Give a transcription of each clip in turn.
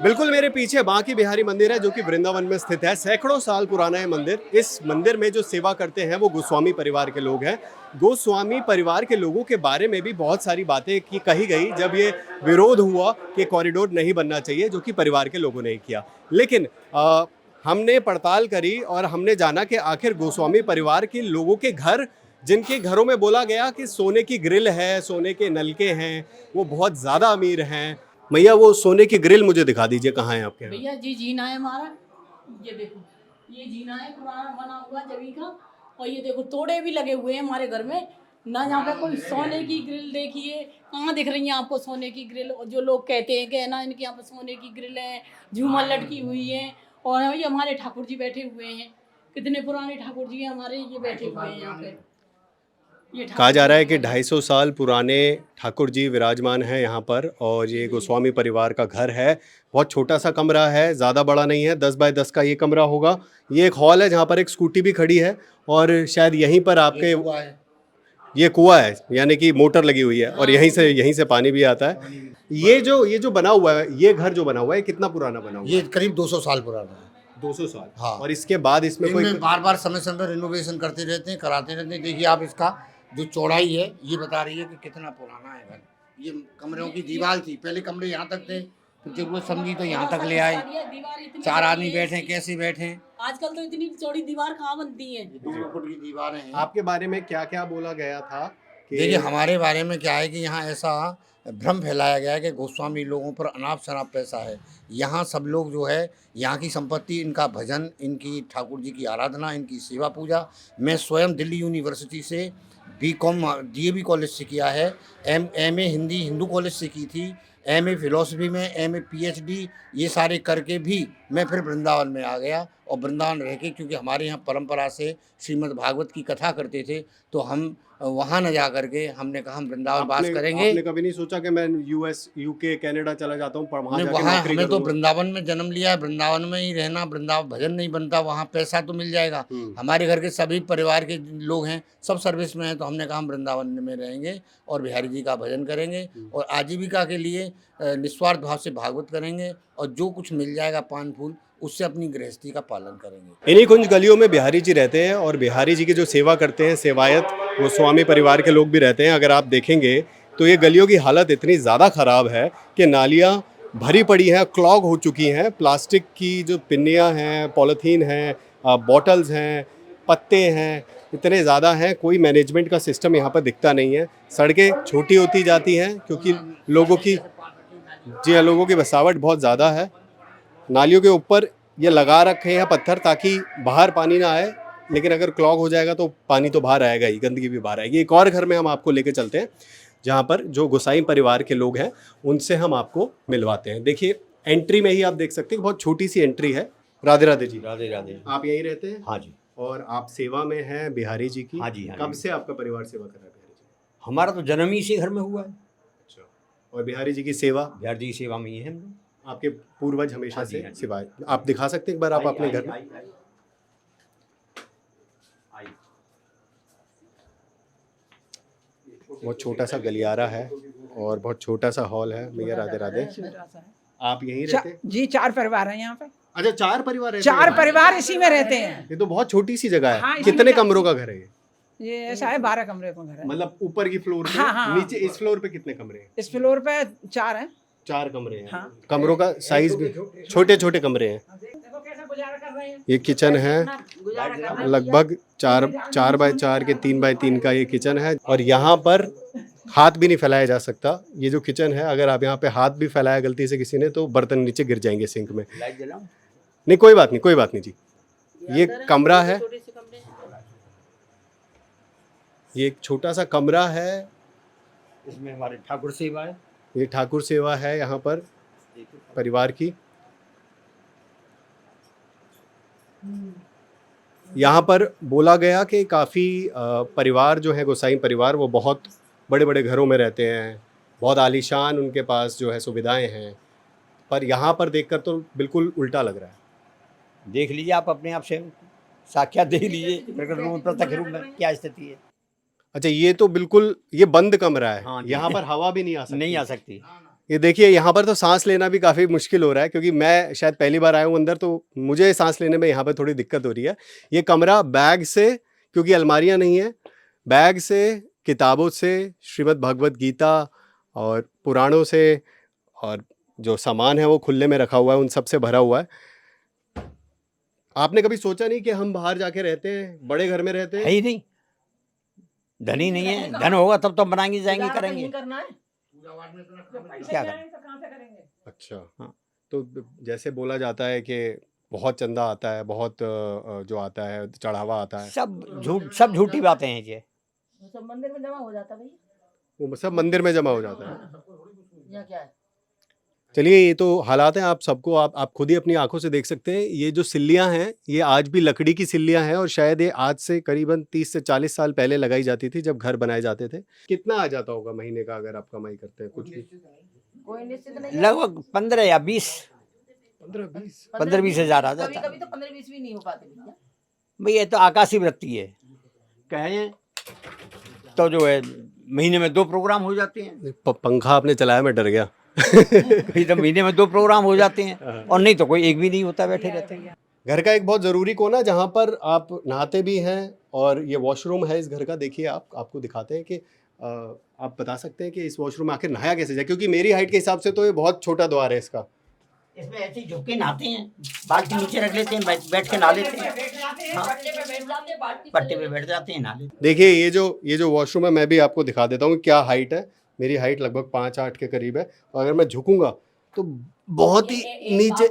बिल्कुल मेरे पीछे बांकी बिहारी मंदिर है जो कि वृंदावन में स्थित है। सैकड़ों साल पुराना है मंदिर। इस मंदिर में जो सेवा करते हैं वो गोस्वामी परिवार के लोग हैं। गोस्वामी परिवार के लोगों के बारे में भी बहुत सारी बातें की कही गई जब ये विरोध हुआ कि कॉरिडोर नहीं बनना चाहिए, जो कि परिवार के लोगों ने किया। लेकिन हमने पड़ताल करी और हमने जाना कि आखिर गोस्वामी परिवार के लोगों के घर, जिनके घरों में बोला गया कि सोने की ग्रिल है, सोने के नलके हैं, वो बहुत ज़्यादा अमीर हैं। भैया वो सोने की ग्रिल मुझे दिखा दीजिए, कहाँ है आपके यहाँ? भैया जी जीना है हमारा। ये देखो, ये जीना है पुराना बना हुआ जमी का। और ये देखो तोड़े भी लगे हुए हैं हमारे घर में ना। यहाँ पे कोई सोने की ग्रिल देखिए, कहाँ दिख रही है आपको सोने की ग्रिल? और जो लोग कहते हैं कि ना इनके यहाँ पे सोने की ग्रिल है, झूमर लटकी हुई है। और ये हमारे ठाकुर जी बैठे हुए हैं, कितने पुराने ठाकुर जी हैं हमारे, ये बैठे हुए हैं यहाँ पे। कहा जा रहा है कि 250 साल पुराने ठाकुर जी विराजमान हैं यहाँ पर, और ये गोस्वामी परिवार का घर है। बहुत छोटा सा कमरा है, ज़्यादा बड़ा नहीं है, 10 बाय 10 का ये कमरा होगा। ये एक हॉल है जहाँ पर एक स्कूटी भी खड़ी है, और शायद यहीं पर आपके ये कुआं है, यानी कि मोटर लगी हुई है, और यहीं से पानी भी आता है। ये जो बना हुआ है, ये घर जो बना हुआ है, कितना पुराना बना हुआ है? ये करीब 200 साल पुराना है। 200 साल। हाँ। और इसके बाद इसमें कोई बार बार समय समय रिनोवेशन करते रहते हैं, कराते रहते हैं। देखिए आप इसका जो चौड़ाई है ये बता रही है कि कितना पुराना है घर। ये कमरों की दीवार थी, पहले कमरे यहाँ तक थे, फिर जरूरत समझी तो यहाँ तक ले आए। चार आदमी बैठे, कैसे बैठे? आजकल तो इतनी चौड़ी दीवार कहाँ बनती है? 2 फुट की दीवारें हैं। आपके बारे में क्या क्या बोला गया था कि देखिए हमारे बारे में क्या है कि यहाँ ऐसा भ्रम फैलाया गया है कि गोस्वामी लोगों पर अनाप शनाप पैसा है। यहाँ सब लोग जो है, यहाँ की संपत्ति, इनका भजन, इनकी ठाकुर जी की आराधना, इनकी सेवा पूजा। मैं स्वयं दिल्ली यूनिवर्सिटी से बीकॉम डीएवी कॉलेज से किया है, एमए हिंदी हिंदू कॉलेज से की थी, एमए फिलॉसफी में, एमए पीएचडी, ये सारे करके भी मैं फिर वृंदावन में आ गया। और वृंदावन रह के, क्योंकि हमारे यहाँ परंपरा से श्रीमद् भागवत की कथा करते थे, तो हम वहाँ न जा करके हमने कहा हम वृंदावन वास करेंगे। आपने कभी नहीं सोचा कि मैं यूएस, यूके, कनाडा चला जाता हूँ, वहाँ नहीं, जाके वहाँ नौकरी हमें तो करूँगा? वृंदावन में जन्म लिया है, वृंदावन में ही रहना। वृंदावन भजन नहीं बनता, वहाँ पैसा तो मिल जाएगा। हमारे घर के सभी परिवार के लोग हैं, सब सर्विस में हैं, तो हमने कहा हम वृंदावन में रहेंगे और बिहारी जी का भजन करेंगे और आजीविका के लिए निस्वार्थ भाव से भागवत करेंगे, और जो कुछ मिल जाएगा पान फूल, उससे अपनी गृहस्थी का पालन करेंगे। इन्हीं कुंज गलियों में बिहारी जी रहते हैं, और बिहारी जी की जो सेवा करते हैं सेवायत, वो स्वामी परिवार के लोग भी रहते हैं। अगर आप देखेंगे तो ये गलियों की हालत इतनी ज़्यादा ख़राब है कि नालियाँ भरी पड़ी हैं, क्लॉग हो चुकी हैं। प्लास्टिक की जो पिन्नियाँ हैं, पॉलीथीन हैं, बॉटल्स हैं, पत्ते हैं, इतने ज़्यादा हैं। कोई मैनेजमेंट का सिस्टम यहाँ पर दिखता नहीं है। सड़कें छोटी होती जाती हैं क्योंकि लोगों की बसावट बहुत ज़्यादा है। नालियों के ऊपर ये लगा रखे हैं पत्थर ताकि बाहर पानी ना आए, लेकिन अगर क्लॉग हो जाएगा तो पानी तो बाहर आएगा ही, गंदगी भी बाहर आएगी। एक और घर में हम आपको लेके चलते हैं जहाँ पर जो गोसाई परिवार के लोग हैं उनसे हम आपको मिलवाते हैं। देखिए एंट्री में ही आप देख सकते हैं, बहुत छोटी सी एंट्री है। राधे राधे जी। राधे राधे। आप यहीं रहते हैं? हाँ जी। और आप सेवा में हैं बिहारी जी की? हाँ जी, हाँ कब जी। से आपका परिवार सेवा कर रहा है बिहारी जी? हमारा तो जन्म ही इसी घर में हुआ है। अच्छा। और बिहारी जी की सेवा? बिहार जी की सेवा में ही है हम लोग। आपके पूर्वज हमेशा हाँ जी, से हाँ जी। सेवा। आप दिखा सकते हैं एक बार आप अपने घर में? बहुत छोटा सा गलियारा है और बहुत छोटा सा हॉल है। भैया राधे राधे। आप यहीं रहते हैं? जी 4 परिवार हैं यहाँ पे। अच्छा, 4 परिवार रहते हैं 4 यहाँ? परिवार इसी में रहते हैं। ये तो बहुत छोटी सी जगह है। हाँ, इसी कितने में कमरों का घर है ये? ये ऐसा है 12 कमरे का घर है। मतलब ऊपर की फ्लोर पे? हाँ, हाँ। नीचे इस फ्लोर पे कितने कमरे हैं? इस फ्लोर पे 4 हैं। 4 कमरे हैं। हाँ। कमरों का साइज भी छोटे छोटे कमरे हैं। देखो कैसे गुजारा कर रहे हैं। ये किचन है, गुजारा कर रहे हैं। लगभग 4 बाय 4 के 3 बाय 3 का ये किचन है। और यहाँ पर हाथ भी नहीं फैलाया जा सकता। ये जो किचन है, अगर आप यहाँ पे हाथ भी फैलाया गलती से किसी ने तो बर्तन नीचे गिर जाएंगे सिंक में। लाइट जलाऊं? नहीं, कोई बात नहीं जी। ये कमरा है, ये एक छोटा सा कमरा है। इसमें हमारे ठाकुर सेवा है। ये ठाकुर सेवा है यहाँ पर परिवार की। यहाँ पर बोला गया कि काफ़ी परिवार जो है गोसाई परिवार, वो बहुत बड़े बड़े घरों में रहते हैं, बहुत आलीशान उनके पास जो है सुविधाएं हैं, पर यहाँ पर देखकर तो बिल्कुल उल्टा लग रहा है। देख लीजिए आप अपने आप से, साक्षात देख लीजिए प्रकट रूप प्रत्यक्ष रूप में क्या स्थिति है। अच्छा, ये तो बिल्कुल ये बंद कमरा है। हाँ जी। यहाँ पर हवा भी नहीं आ सकती? नहीं आ सकती। ये देखिए यहाँ पर तो सांस लेना भी काफ़ी मुश्किल हो रहा है, क्योंकि मैं शायद पहली बार आया हूँ अंदर, तो मुझे सांस लेने में यहाँ पर थोड़ी दिक्कत हो रही है। ये कमरा बैग से, क्योंकि अलमारियाँ नहीं है, बैग से, किताबों से, श्रीमद् भगवत गीता और पुराणों से, और जो सामान है वो खुले में रखा हुआ है, उन सब से भरा हुआ है। आपने कभी सोचा नहीं कि हम बाहर जाके रहते हैं, बड़े घर में रहते है हैं? ही नहीं, धन ही नहीं है। धन होगा तब तो बनाएंगे जाएंगे गुजारा करेंगे। कहीं करना है जब पैसे क्या नहीं करें? आए तो कहाँ से करेंगे। अच्छा, हाँ। तो जैसे बोला जाता है कि बहुत चंदा आता है, बहुत जो आता है चढ़ावा आता है, सब झूठी बातें हैं ये। वो सब मंदिर में जमा हो जाता भाई, वो सब मंदिर में जमा हो जाता है। या क्या है? चलिए, ये तो हालात हैं, आप सबको आप खुद ही अपनी आंखों से देख सकते हैं। ये जो सिल्लियां हैं, ये आज भी लकड़ी की सिल्लियां हैं, और शायद ये आज से करीबन 30 से 40 साल पहले लगाई जाती थी, जब घर बनाए जाते थे। कितना आ जाता होगा महीने का, अगर आप कमाई करते हैं कुछ भी? कोई निश्चित नहीं है। लगभग 15 या 20, 15-20। 15-20 हजार आ कभी जाता कभी है। तो 15-20 भी नहीं हो पाते भैया। भाई ये तो आकाशी वृत्ति है, कहें तो जो है महीने में 2 प्रोग्राम हो जाते हैं। पंखा आपने चलाया, मैं डर गया। कहीं तो महीने में 2 प्रोग्राम हो जाते हैं, और नहीं तो कोई एक भी नहीं होता, बैठे रहते हैं। घर का एक बहुत ज़रूरी कोना जहाँ पर आप नहाते भी हैं, और ये वॉशरूम है इस घर का। देखिए, आपको दिखाते हैं कि आप बता सकते हैं कि इस वॉशरूम में आखिर नहाया कैसे जाए, क्योंकि मेरी हाइट के हिसाब से तो ये बहुत छोटा द्वार है इसका। इसमें ऐसे ही झुक के नहाते हैं, बाल्टी नीचे रख लेते हैं, बैठ के नहा लेते हैं। हाँ, पट्टे पे बैठ जाते हैं, बाल्टी से पट्टे पे बैठ जाते हैं, नहा लेते हैं। देखिए, ये जो वॉशरूम है, मैं भी आपको दिखा देता हूँ क्या हाइट है। मेरी हाइट लगभग 5-8 के करीब है, और अगर मैं झुकूंगा तो बहुत ही नीचे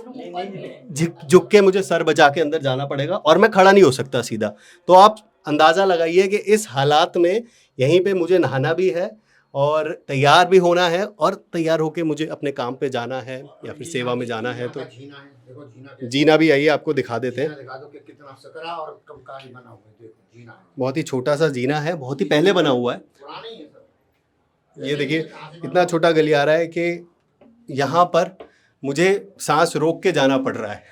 झुक के मुझे सर बचा के अंदर जाना पड़ेगा, और मैं खड़ा नहीं हो सकता सीधा। तो आप अंदाज़ा लगाइए कि इस हालात में यहीं पे मुझे नहाना भी है, और तैयार भी होना है, और तैयार होके मुझे अपने काम पे जाना है या फिर सेवा में जाना है। तो जीना है, देखो जीना जीना भी, आइए आपको दिखा देते हैं। दिखा दो कि कितना सकरा और कब का ही बना हुआ है। देखो जीना है, बहुत ही छोटा सा जीना है, बहुत ही पहले बना हुआ है। पुराना ही है सब। ये देखिए, इतना छोटा गलियारा है कि यहाँ पर मुझे सांस रोक के जाना पड़ रहा है,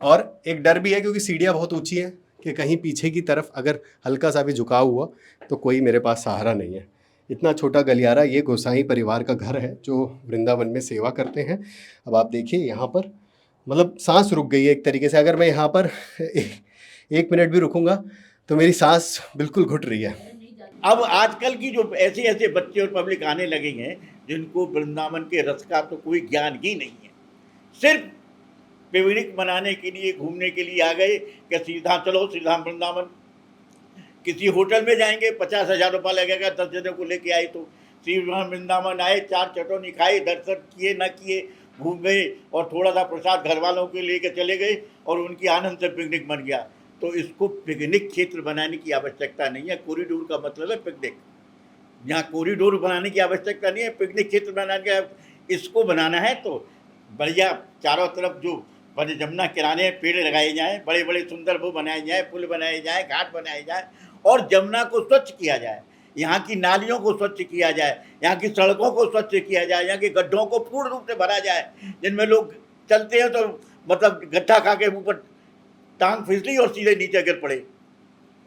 और एक डर भी है, क्योंकि सीढ़ियाँ बहुत ऊंची हैं, कि कहीं पीछे की तरफ अगर हल्का सा भी झुकाव हुआ तो कोई मेरे पास सहारा नहीं है। इतना छोटा गलियारा, ये गोसाई परिवार का घर है जो वृंदावन में सेवा करते हैं। अब आप देखिए, यहाँ पर मतलब सांस रुक गई है एक तरीके से। अगर मैं यहाँ पर 1 मिनट भी रुकूंगा तो मेरी सांस बिल्कुल घुट रही है। अब आजकल की जो ऐसे ऐसे बच्चे और पब्लिक आने लगे हैं जिनको वृंदावन के रस का तो कोई ज्ञान ही नहीं है, सिर्फ पिकनिक मनाने के लिए, घूमने के लिए आ गए कि सीधा चलो सीधा वृंदावन। किसी होटल में जाएंगे 50,000 रुपया लगेगा, 10 जनों को लेके आए तो सीधा वृंदावन आए, 4 चटोनी खाए, दर्शन किए न किए, घूम गए, और थोड़ा सा प्रसाद घर वालों के लेके चले गए, और उनकी आनंद से पिकनिक बन गया। तो इसको पिकनिक क्षेत्र बनाने की आवश्यकता नहीं है। कॉरिडोर का मतलब है पिकनिक। यहाँ कॉरिडोर बनाने की आवश्यकता नहीं है, पिकनिक क्षेत्र बनाने का इसको बनाना है तो बढ़िया चारों तरफ जो बड़े जमुना किनारे पेड़ लगाए जाएं, बड़े बड़े सुंदर वो बनाए जाएं, पुल बनाए जाएं, घाट बनाए जाएं, और जमुना को स्वच्छ किया जाए, यहाँ की नालियों को स्वच्छ किया जाए, यहाँ की सड़कों को स्वच्छ किया जाए, यहाँ के गड्ढों को पूर्ण रूप से भरा जाए, जिनमें लोग चलते हैं तो मतलब गड्ढा खा के ऊपर टांग फिसली और सीधे नीचे गिर पड़े।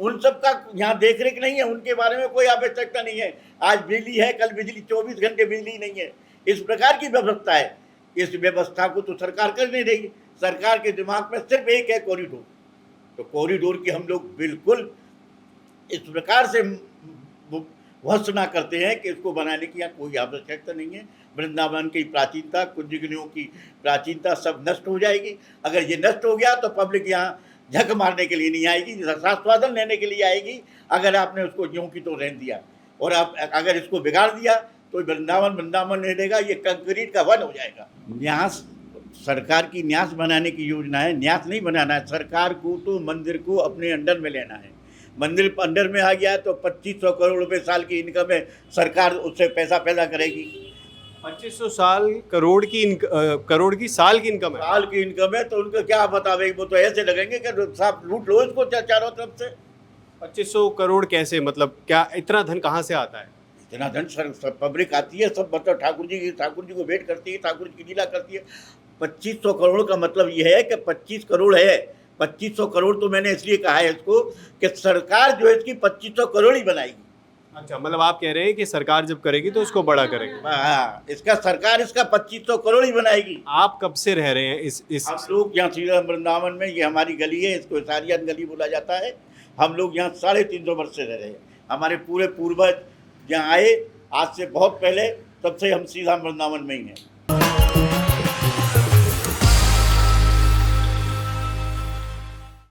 उन सब का यहाँ देख रेख नहीं है, उनके बारे में कोई आवश्यकता नहीं है। आज बिजली है, कल बिजली, 24 घंटे बिजली नहीं है, इस प्रकार की व्यवस्था है। इस व्यवस्था को तो सरकार कर नहीं रही। सरकार के दिमाग में सिर्फ एक है कॉरिडोर। तो कॉरिडोर की हम लोग बिल्कुल इस प्रकार से भर्त्सना करते हैं कि इसको बनाने की यहाँ कोई आवश्यकता नहीं है। वृंदावन की प्राचीनता, कुंजगिनियों की प्राचीनता सब नष्ट हो जाएगी। अगर ये नष्ट हो गया तो पब्लिक यहाँ झक मारने के लिए नहीं आएगी, रसास्वादन लेने के लिए आएगी। अगर आपने उसको ज्यों की तो रहने दिया, और आप अगर इसको बिगाड़ दिया तो वृंदावन नहीं रहेगा, ये कंक्रीट का वन हो जाएगा। न्यास सरकार की न्यास बनाने की योजना है, न्यास नहीं बनाना है। सरकार को तो मंदिर को अपने अंडर में लेना है। मंदिर अंडर में आ गया तो 2500 करोड़ रुपए साल की इनकम है, सरकार उससे पैसा पैदा करेगी। 2500 करोड़ की साल की इनकम है। साल की इनकम है तो उनको क्या बतावे, वो तो ऐसे लगेंगे कि साहब लूट लो इसको चारों तरफ से। 2500 करोड़ कैसे, मतलब क्या इतना धन कहाँ से आता है? इतना धन सब पब्लिक आती है, सब मतलब ठाकुर जी को भेंट करती है, ठाकुर जी की लीला करती है। 2500 करोड़ का मतलब ये है कि 25 करोड़ है। 2500 करोड़ तो मैंने इसलिए कहा है इसको कि सरकार जो है इसकी 2500 करोड़ ही बनाएगी। अच्छा, मतलब आप कह रहे हैं कि सरकार जब करेगी तो इसको बड़ा करेगी। हाँ, इसका सरकार इसका 2500 करोड़ ही बनाएगी। आप कब से रह रहे हैं इस हम लोग यहाँ श्री राम वृंदावन में, ये हमारी गली है, इसको सारियान गली बोला जाता है। हम लोग यहाँ 350 वर्ष से रह रहे हैं। हमारे पूरे पूर्वज यहाँ आए आज से बहुत पहले, तब से हम श्री राम वृंदावन में ही हैं।